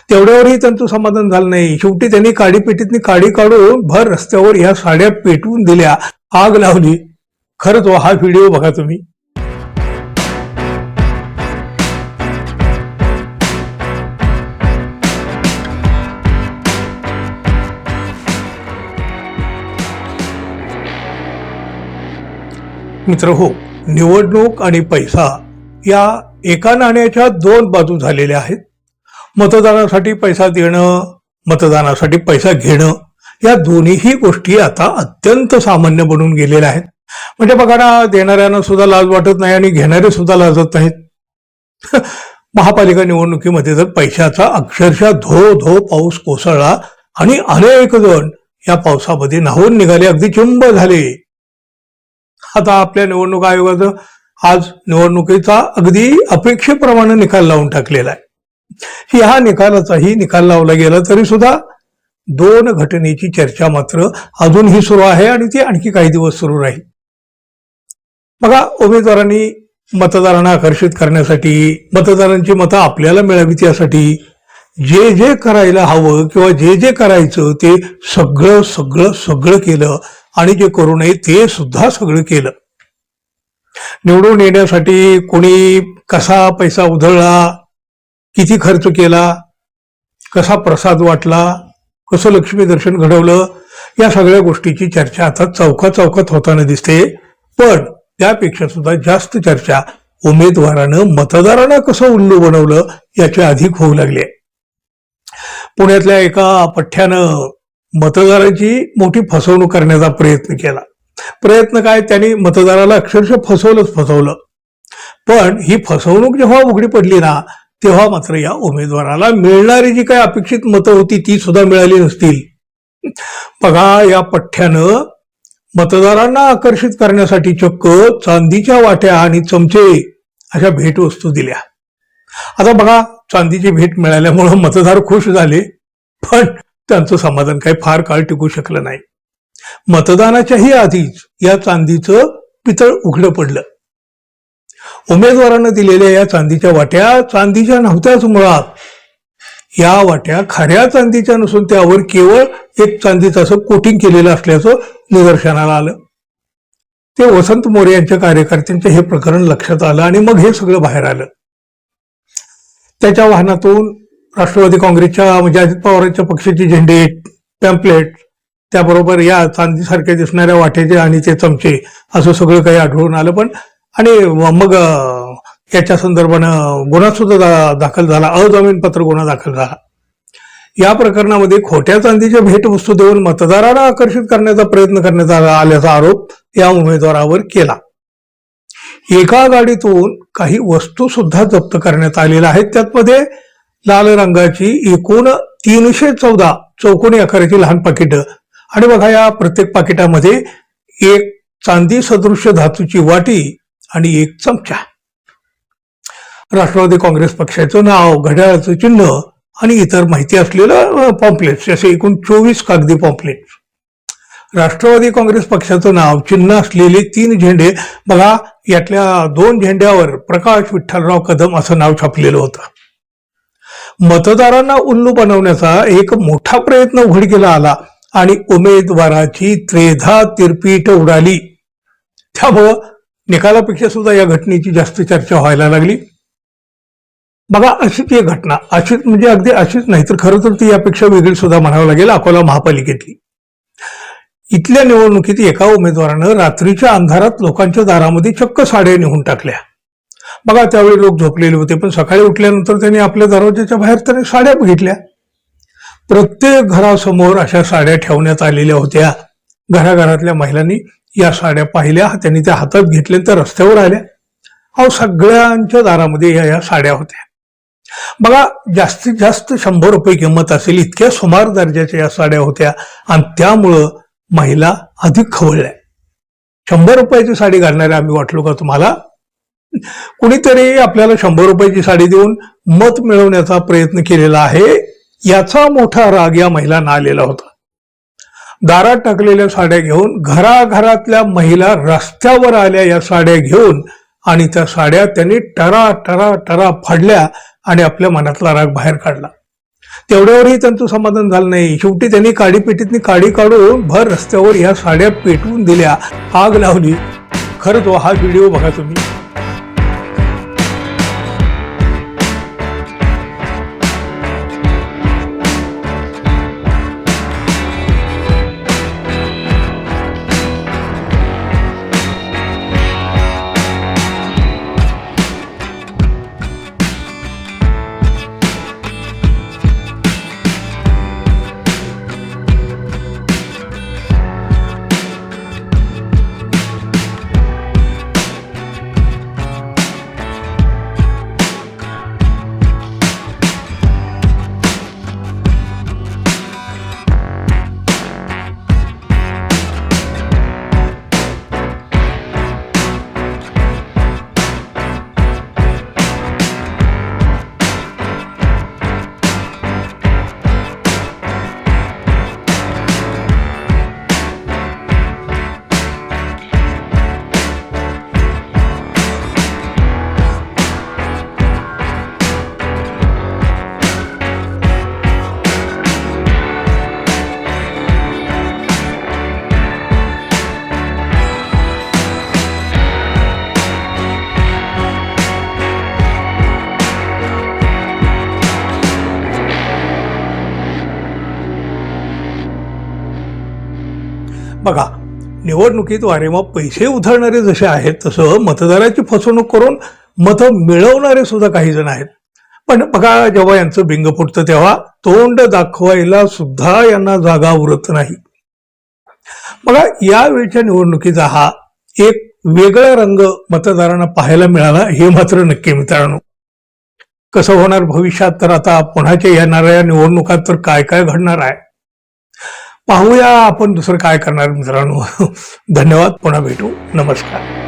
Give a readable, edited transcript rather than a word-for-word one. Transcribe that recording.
तेवढ्यावरही त्यांचं समाधान झालं नाही. शेवटी त्यांनी काडीपेटीतनी काडी काढून भर रस्त्यावर ह्या साड्या पेटवून दिल्या, आग लावली. खरंच हा व्हिडिओ बघा तुम्ही. मित्र हो, निवडणूक आणि पैसा या एका नाण्याच्या दोन बाजू झालेल्या आहेत. मतदानासाठी पैसा देणं, मतदानासाठी पैसा घेणं, या दोन्हीही गोष्टी आता अत्यंत सामान्य बनून गेलेल्या आहेत. म्हणजे बघा ना, देणाऱ्यांना सुद्धा लाज वाटत नाही आणि घेणारे सुद्धा लाजत नाहीत. महापालिका निवडणुकीमध्ये तर पैशाचा अक्षरशः धो धो पाऊस कोसळला आणि अनेक जण या पावसामध्ये न्हावून निघाले, अगदी चिंब झाले. आता आपल्या निवडणूक आयोगाचं आज निवडणुकीचा अगदी अपेक्षेप्रमाणे निकाल लावून टाकलेला आहे. ह्या निकालाचाही निकाल लावला गेला तरी सुद्धा दोन घटनेची चर्चा मात्र अजूनही सुरू आहे आणि ती आणखी काही दिवस सुरू राहील. बघा, उमेदवारांनी मतदारांना आकर्षित करण्यासाठी, मतदारांची मतं आपल्याला मिळावीत यासाठी जे जे करायला हवं किंवा जे जे करायचं ते सगळं सगळं सगळं केलं आणि जे करू नये ते सुद्धा सगळं केलं. निवडून येण्यासाठी कोणी कसा पैसा उधळला, किती खर्च केला, कसा प्रसाद वाटला, कसं लक्ष्मी दर्शन घडवलं, या सगळ्या गोष्टीची चर्चा आता चौकात होताना दिसते. पण त्यापेक्षा सुद्धा जास्त चर्चा उमेदवारानं मतदारांना कसं उल्लू बनवलं याची अधिक होऊ लागली. पुण्यातल्या एका पठ्ठ्यानं मतदारांची मोठी फसवणूक करण्याचा प्रयत्न केला. प्रयत्न काय, त्यांनी मतदाराला अक्षरशः फसवलं. पण ही फसवणूक जेव्हा उघडी पडली ना, तेव्हा मात्र या उमेदवाराला मिळणारी जी काही अपेक्षित मतं होती ती सुद्धा मिळाली नसतील. बघा, या पठ्ठ्यानं मतदारांना आकर्षित करण्यासाठी चक्क चांदीच्या वाट्या आणि चमचे अशा भेटवस्तू दिल्या. आता बघा, चांदीची भेट मिळाल्यामुळं मतदार खुश झाले, पण त्यांचं समाधान काही फार काळ टिकू शकलं नाही. मतदानाच्याही आधीच या चांदीचं पितळ उघडं पडलं. उमेदवारांना दिलेल्या या चांदीच्या वाट्या चांदीच्या नव्हत्याच मुळात. या वाट्या खऱ्या चांदीच्या नसून त्यावर केवळ एक चांदीचं असं कोटिंग केलेलं असल्याचं निदर्शनाला आलं. ते वसंत मोरे यांच्या कार्यकर्त्यांचे हे प्रकरण लक्षात आलं आणि मग हे सगळं बाहेर आलं. त्याच्या वाहनातून राष्ट्रवादी काँग्रेसच्या म्हणजे अजित पवारांच्या पक्षाचे झेंडे, पॅम्पलेट, त्याबरोबर या चांदीसारख्या दिसणाऱ्या वाट्याचे आणि ते चमचे असं सगळं काही आढळून आलं. पण आणि मग याच्या संदर्भानं गुन्हा सुद्धा दाखल झाला, अजामीनपात्र गुन्हा दाखल झाला. या प्रकरणामध्ये खोट्या चांदीच्या भेटवस्तू देऊन मतदारांना आकर्षित करण्याचा प्रयत्न करण्यात आल्याचा आरोप या उमेदवारावर केला. एका गाडीतून काही वस्तू सुद्धा जप्त करण्यात आलेल्या आहेत. त्यामध्ये लाल रंगाची एकूण 314 चौकोनी आकाराची लहान पाकिटं आणि बघा, या प्रत्येक पाकिटामध्ये एक चांदी सदृश्य धातूची वाटी आणि एक चमचा, राष्ट्रवादी काँग्रेस पक्षाचं नाव, घड्याळाचं चिन्ह आणि इतर माहिती असलेलं पॉम्पलेट्स, असे एकूण 24 कागदी पॉम्पलेट्स. राष्ट्रवादी काँग्रेस पक्षाचं नाव, चिन्ह असलेले 3 झेंडे. बघा, यातल्या 2 झेंड्यावर प्रकाश विठ्ठलराव कदम असं नाव छापलेलं होतं. मतदारांना उल्लू बनवण्याचा एक मोठा प्रयत्न उघडकीला आला आणि उमेदवाराची त्रेधा तिरपीट उडाली. त्यामुळं निकालापेक्षा सुद्धा या घटनेची जास्त चर्चा व्हायला लागली. बघा, अशीच एक घटना, अशीच म्हणजे अगदी अशीच नाही तर खरं तर ती यापेक्षा वेगळी सुद्धा म्हणावं लागेल, अकोला महापालिकेतली. इथल्या निवडणुकीत एका उमेदवारानं रात्रीच्या अंधारात लोकांच्या दारामध्ये चक्क साड्या नेऊन टाकल्या. बघा, त्यावेळी लोक झोपलेले होते, पण सकाळी उठल्यानंतर त्यांनी आपल्या दरवाजाच्या बाहेर त्याने साड्या बघितल्या. प्रत्येक घरासमोर अशा साड्या ठेवण्यात आलेल्या होत्या. घराघरातल्या महिलांनी या साड्या पाहिल्या, त्यांनी त्या हातात घेतल्या, त्या रस्त्यावर आल्या. अहो, सगळ्यांच्या दारामध्ये या साड्या होत्या. बघा, जास्तीत जास्त 100 रुपये किंमत असेल इतक्या सुमार दर्जाच्या या साड्या होत्या आणि त्यामुळं महिला अधिक खवळल्या. 100 रुपयाची साडी घालणाऱ्या आम्ही वाटलो का तुम्हाला? कुणीतरी आपल्याला 100 रुपयाची साडी देऊन मत मिळवण्याचा प्रयत्न केलेला आहे, याचा मोठा राग या महिलांना आलेला होता. दारात टाकलेल्या साड्या घेऊन घराघरातल्या महिला रस्त्यावर आल्या या साड्या घेऊन आणि त्या साड्या त्यांनी टरा टरा टरा फाडल्या आणि आपल्या मनातला राग बाहेर काढला. तेवढ्यावरही त्यांचं समाधान झालं नाही. शेवटी त्यांनी काडीपेटीतनी काडी काढून भर रस्त्यावर या साड्या पेटवून दिल्या, आग लावली. खरंच हा व्हिडिओ बघा तुम्ही. बघा, निवडणुकीत वारेमाप पैसे उधळणारे जसे आहेत तसं मतदाराची फसवणूक करून मतं मिळवणारे सुद्धा काही जण आहेत. पण बघा, जेव्हा यांचं बिंग फुटतं तेव्हा तोंड दाखवायला सुद्धा यांना जागा उरत नाही. बघा, यावेळच्या निवडणुकीचा हा एक वेगळा रंग मतदारांना पाहायला मिळाला हे मात्र नक्की मित्रांनो. कसं होणार भविष्यात, तर आता पुन्हाच्या येणाऱ्या निवडणुकात तर काय काय घडणार आहे पाहूया आपण. दुसरं काय करणार मित्रांनो. धन्यवाद. पुन्हा भेटू. नमस्कार.